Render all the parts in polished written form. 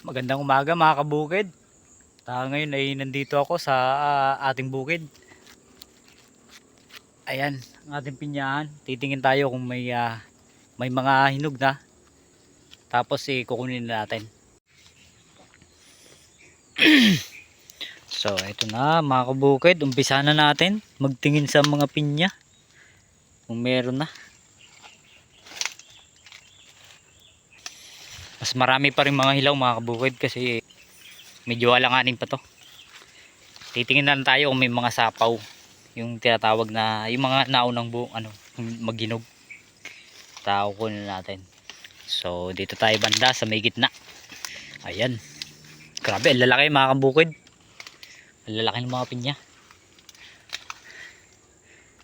Magandang umaga mga kabukid. Ngayon ay nandito ako sa ating bukid. Ayan, ang ating pinyahan. Titingin tayo kung may mga hinog na. Tapos kukunin na natin. So, ito na mga kabukid. Umpisa na natin magtingin sa mga pinya. Kung meron na. Mas marami pa rin mga hilaw mga kabukid kasi medyo alanganin pa to. Titingin na lang tayo kung may mga sapaw. Yung tinatawag na yung mga naunang maghinog. Kukunin natin. So dito tayo banda sa may gitna. Ayan. Grabe, ang lalaki mga kabukid. Ang lalaki ng mga pinya.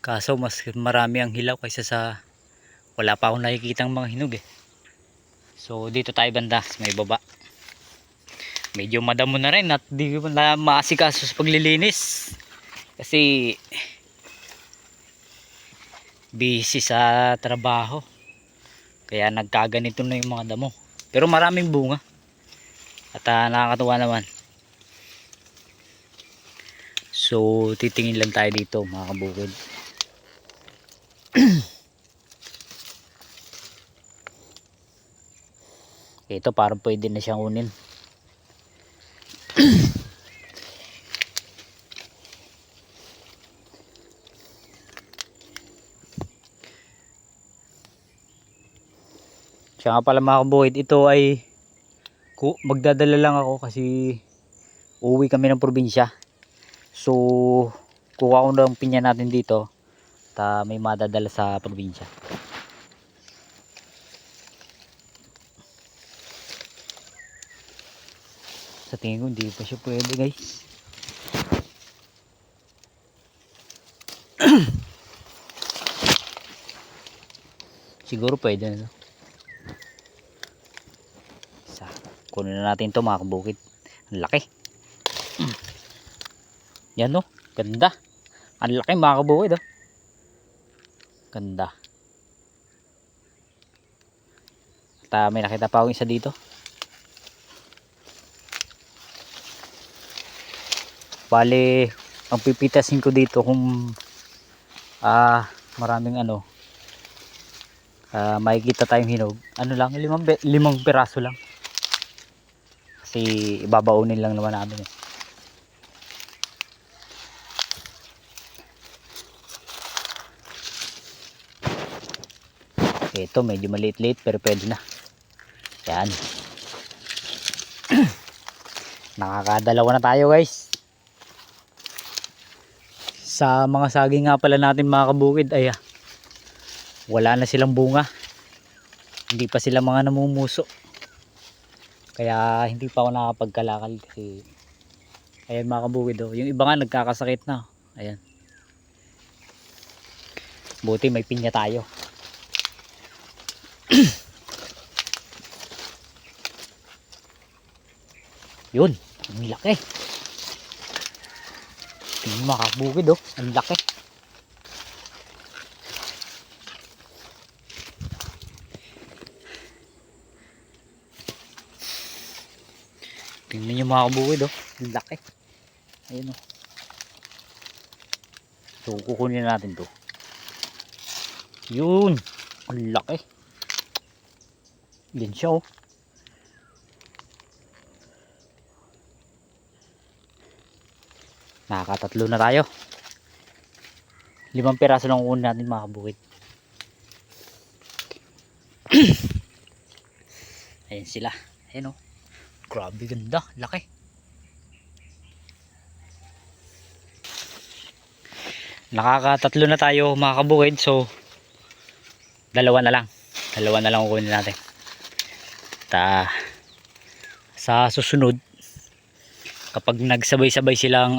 Kaso mas marami ang hilaw kaysa sa wala pa akong nakikitang mga hinog eh. So dito tayo banda sa may baba. Medyo madamo na rin at di ko na maasikaso sa paglilinis. Kasi busy sa trabaho. Kaya nagkaganito na yung mga damo. Pero maraming bunga. At nakakatuwa naman. So titingin lang tayo dito mga kabukid. Ito parang pwede na siyang kunin. Siya nga pala mga kabukid, ito ay magdadala lang ako kasi uuwi kami ng probinsya. So kuha ko ng pinya natin dito at may madadala sa probinsya. Sa tingin ko hindi pa siya pwede guys. Siguro pwede na. Kunin na natin ito mga kabukid. Ang laki. Yan o. Ganda. Ang laki mga kabukid o. Ganda. At may nakita pa akong isa dito. Bale, ang pipitasin ko dito kung maraming makikita tayong hinog. Ano lang, limang piraso lang. Kasi ibabaunin lang naman namin eh. Ito medyo maliit-liit pero pwede na. Yan. Nakakadalawa na tayo guys. Sa mga saging nga pala natin mga kabukid ay wala na silang bunga. Hindi pa sila mga namumuso. Kaya hindi pa ako nakapagkalakal kasi ayan mga kabukid oh. Yung iba nga nagkakasakit na. Ayan. Buti may pinya tayo. Yun, ang laki. Tingnan mga kabukid oh, ang laki. Tingnan nyo mga kabukid oh, ang laki. Ayun oh. So kukunin natin to. Yun, ang laki. Yan siya oh. Nakakatatlo na tayo. 5 piraso lang kukunin natin mga kabukid. Ayan sila. Ayan oh. Grabe ganda, laki. Nakakatatlo na tayo mga kabukid. So dalawa na lang kukunin natin. Sa susunod kapag nagsabay-sabay silang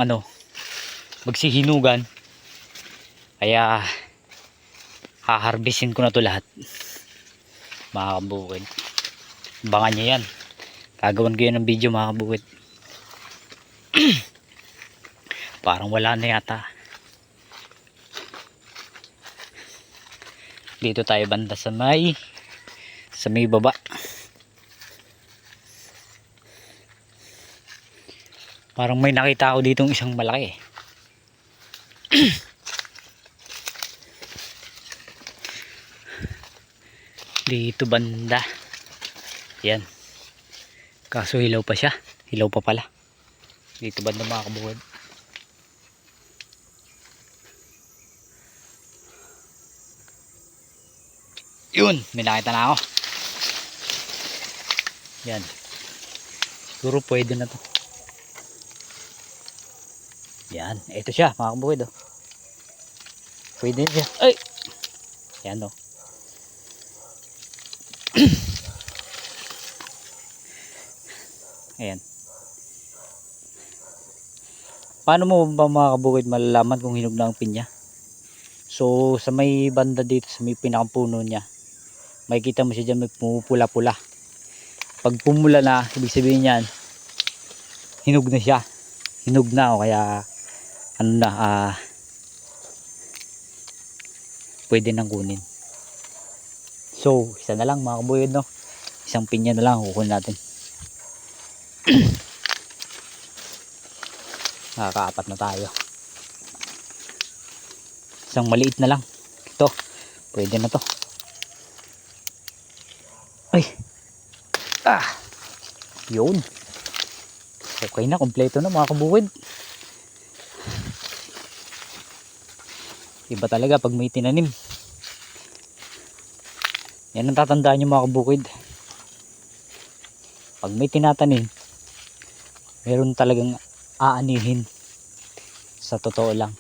magsihinugan, kaya haharbisin ko na to lahat mga kabukid. Abangan nyo yan, gagawan ko yan ng video mga kabukid. Parang wala na yata. Dito tayo banda sa may baba. Parang may nakita ako ditong isang malaki eh. Dito banda. Yan. Kaso hilaw pa siya. Hilaw pa pala. Dito banda mga kabukid. Yun. May nakita na ako. Yan. Siguro pwede na to. Yan. Ito siya mga kabukid oh. Pwede na siya. Ay! Yan oh. Ayan. Paano mo ba mga kabukid malalaman kung hinog na ang pinya? So sa may banda dito, sa may pinakapuno niya, makikita mo siya dyan, may pumupula-pula. Pag pumula na, ibig sabihin yan, hinog na siya. Hinog na o kaya ano na, pwede nang kunin. So isa na lang mga kabukid no. Isang pinya na lang kukunin natin. Nakakaapat na tayo. Isang maliit na lang. Ito, pwede na to. Ay. Yun. Okay na, kompleto na mga kabukid. Iba talaga pag may tinanim. Yan ang tatandaan nyo mga kabukid. Pag may tinatanim, meron talagang aanihin. Sa totoo lang.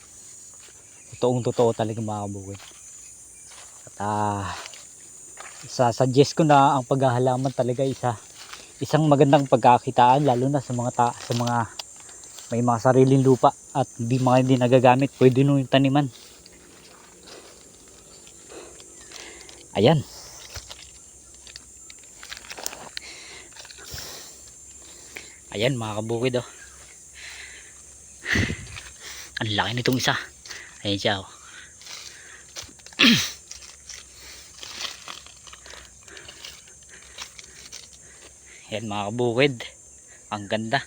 Totoong totoo talaga mga kabukid. At suggest ko na ang paghahalaman talaga isang magandang pagkakitaan, lalo na sa mga may mga sariling lupa at hindi nagagamit. Pwede nung yung taniman. Ayan. Ayan mga kabukid oh. Ang laki nitong isa. Ayan siya oh. Ayan mga kabukid. Ang ganda.